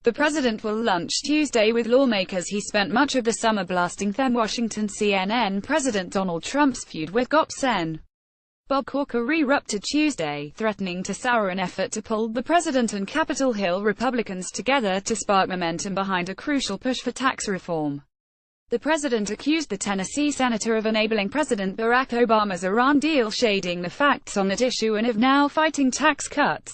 The president will lunch Tuesday with lawmakers he spent much of the summer blasting then Washington CNN President Donald Trump's feud with GOP Sen. Bob Corker erupted Tuesday, threatening to sour an effort to pull the president and Capitol Hill Republicans together to spark momentum behind a crucial push for tax reform. The president accused the Tennessee senator of enabling President Barack Obama's Iran deal, shading the facts on that issue, and of now fighting tax cuts.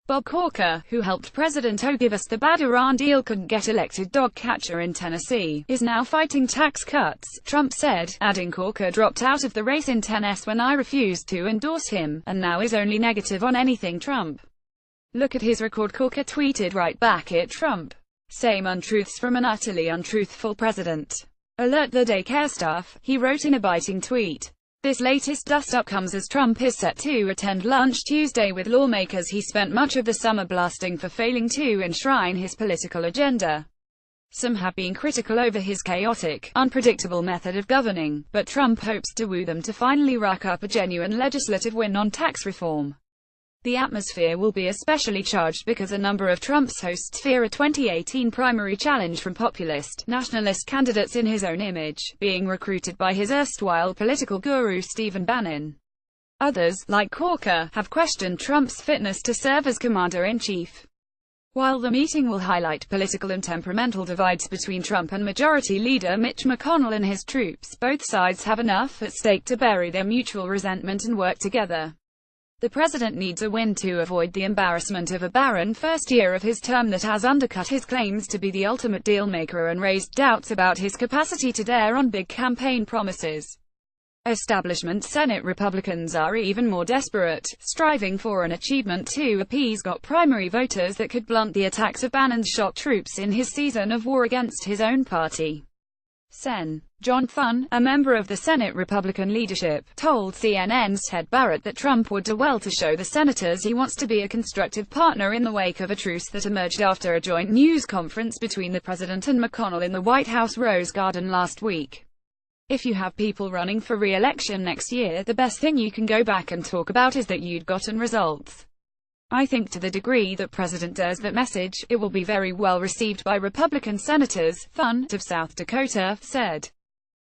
Bob Corker, who helped President O give us the bad Iran deal couldn't get elected dog catcher in Tennessee, is now fighting tax cuts, Trump said, adding Corker dropped out of the race in Tennessee when I refused to endorse him, and now is only negative on anything Trump. Look at his record. Corker tweeted right back at Trump. Same untruths from an utterly untruthful president. Alert the daycare staff, he wrote in a biting tweet. This latest dust-up comes as Trump is set to attend lunch Tuesday with lawmakers he spent much of the summer blasting for failing to enshrine his political agenda. Some have been critical over his chaotic, unpredictable method of governing, but Trump hopes to woo them to finally rack up a genuine legislative win on tax reform. The atmosphere will be especially charged because a number of Trump's hosts fear a 2018 primary challenge from populist, nationalist candidates in his own image, being recruited by his erstwhile political guru Stephen Bannon. Others, like Corker, have questioned Trump's fitness to serve as commander-in-chief. While the meeting will highlight political and temperamental divides between Trump and Majority Leader Mitch McConnell and his troops, both sides have enough at stake to bury their mutual resentment and work together. The president needs a win to avoid the embarrassment of a barren first year of his term that has undercut his claims to be the ultimate dealmaker and raised doubts about his capacity to dare on big campaign promises. Establishment Senate Republicans are even more desperate, striving for an achievement to appease GOP primary voters that could blunt the attacks of Bannon's shock troops in his season of war against his own party. Sen. John Thune, a member of the Senate Republican leadership, told CNN's Ted Barrett that Trump would do well to show the senators he wants to be a constructive partner in the wake of a truce that emerged after a joint news conference between the president and McConnell in the White House Rose Garden last week. If you have people running for re-election next year, the best thing you can go back and talk about is that you'd gotten results. I think to the degree that President dares that message, it will be very well received by Republican senators, Thune, of South Dakota, said.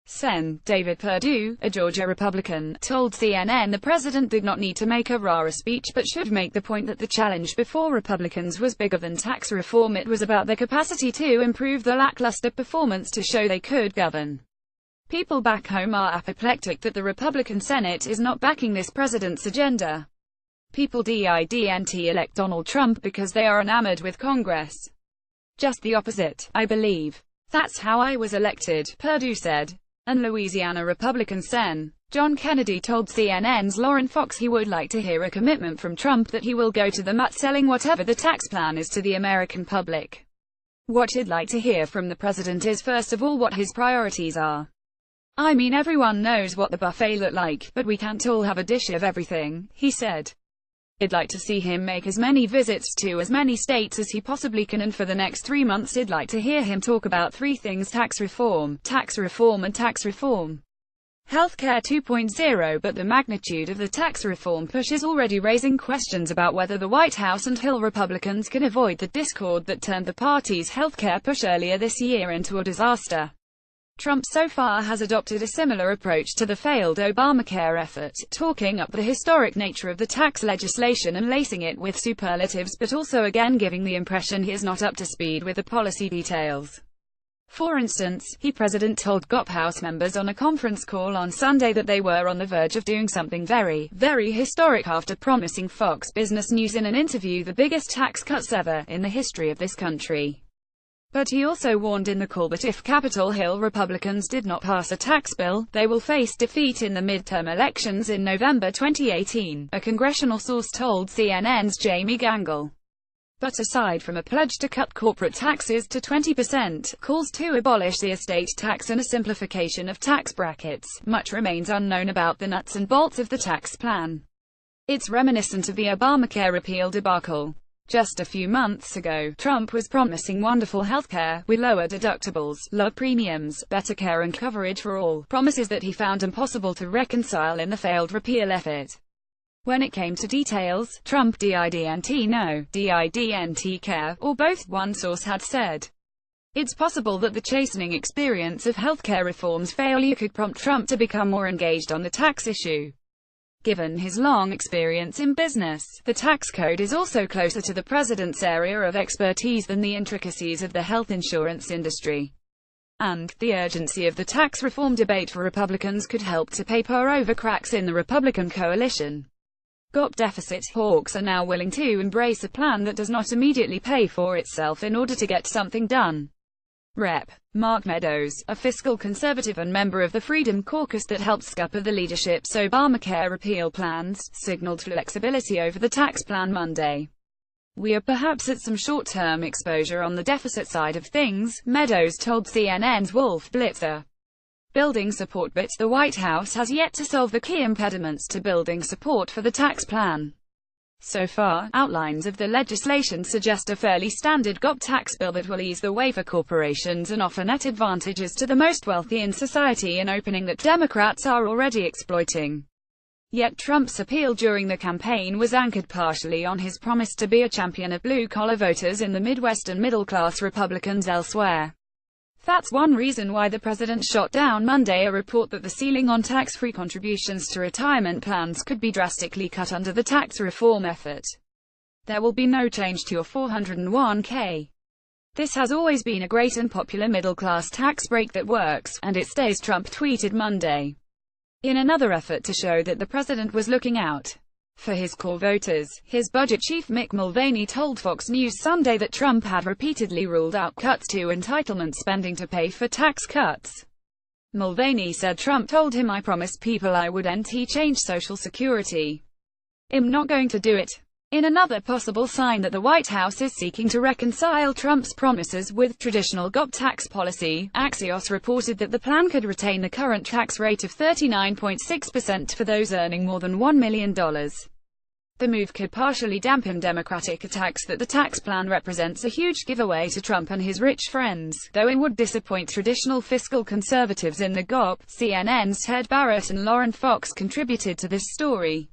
Sen. David Perdue, a Georgia Republican, told CNN the president did not need to make a rah-rah speech but should make the point that the challenge before Republicans was bigger than tax reform. It was about their capacity to improve the lackluster performance to show they could govern. People back home are apoplectic that the Republican Senate is not backing this president's agenda. People didn't elect Donald Trump because they are enamored with Congress. Just the opposite, I believe. That's how I was elected, Perdue said. And Louisiana Republican Sen. John Kennedy told CNN's Lauren Fox he would like to hear a commitment from Trump that he will go to the mat selling whatever the tax plan is to the American public. What he'd like to hear from the president is first of all what his priorities are. I mean, everyone knows what the buffet looked like, but we can't all have a dish of everything, he said. I'd like to see him make as many visits to as many states as he possibly can, and for the next 3 months I'd like to hear him talk about 3 things: tax reform, and tax reform. Healthcare 2.0. But the magnitude of the tax reform push is already raising questions about whether the White House and Hill Republicans can avoid the discord that turned the party's healthcare push earlier this year into a disaster. Trump so far has adopted a similar approach to the failed Obamacare effort, talking up the historic nature of the tax legislation and lacing it with superlatives, but also again giving the impression he is not up to speed with the policy details. For instance, the president told GOP House members on a conference call on Sunday that they were on the verge of doing something very, very historic after promising Fox Business News in an interview the biggest tax cuts ever in the history of this country. But he also warned in the call that if Capitol Hill Republicans did not pass a tax bill, they will face defeat in the midterm elections in November 2018, a congressional source told CNN's Jamie Gangle. But aside from a pledge to cut corporate taxes to 20%, calls to abolish the estate tax and a simplification of tax brackets, much remains unknown about the nuts and bolts of the tax plan. It's reminiscent of the Obamacare repeal debacle. Just a few months ago, Trump was promising wonderful healthcare, with lower deductibles, low premiums, better care and coverage for all, promises that he found impossible to reconcile in the failed repeal effort. When it came to details, Trump didn't know, didn't care, or both, one source had said. It's possible that the chastening experience of healthcare reform's failure could prompt Trump to become more engaged on the tax issue. Given his long experience in business, the tax code is also closer to the president's area of expertise than the intricacies of the health insurance industry. And the urgency of the tax reform debate for Republicans could help to paper over cracks in the Republican coalition. GOP deficit hawks are now willing to embrace a plan that does not immediately pay for itself in order to get something done. Rep. Mark Meadows, a fiscal conservative and member of the Freedom Caucus that helped scupper the leadership's Obamacare repeal plans, signaled flexibility over the tax plan Monday. "We are perhaps at some short-term exposure on the deficit side of things," Meadows told CNN's Wolf Blitzer. Building support, but the White House has yet to solve the key impediments to building support for the tax plan. So far, outlines of the legislation suggest a fairly standard GOP tax bill that will ease the way for corporations and offer net advantages to the most wealthy in society, an opening that Democrats are already exploiting. Yet Trump's appeal during the campaign was anchored partially on his promise to be a champion of blue-collar voters in the Midwest and middle-class Republicans elsewhere. That's one reason why the president shot down Monday a report that the ceiling on tax-free contributions to retirement plans could be drastically cut under the tax reform effort. There will be no change to your 401k. This has always been a great and popular middle-class tax break that works, and it stays, Trump tweeted Monday. In another effort to show that the president was looking out for his core voters, his budget chief Mick Mulvaney told Fox News Sunday that Trump had repeatedly ruled out cuts to entitlement spending to pay for tax cuts. Mulvaney said Trump told him, "I promised people I wouldn't change Social Security. I'm not going to do it." In another possible sign that the White House is seeking to reconcile Trump's promises with traditional GOP tax policy, Axios reported that the plan could retain the current tax rate of 39.6% for those earning more than $1 million. The move could partially dampen Democratic attacks that the tax plan represents a huge giveaway to Trump and his rich friends, though it would disappoint traditional fiscal conservatives in the GOP. CNN's Ted Barrett and Lauren Fox contributed to this story.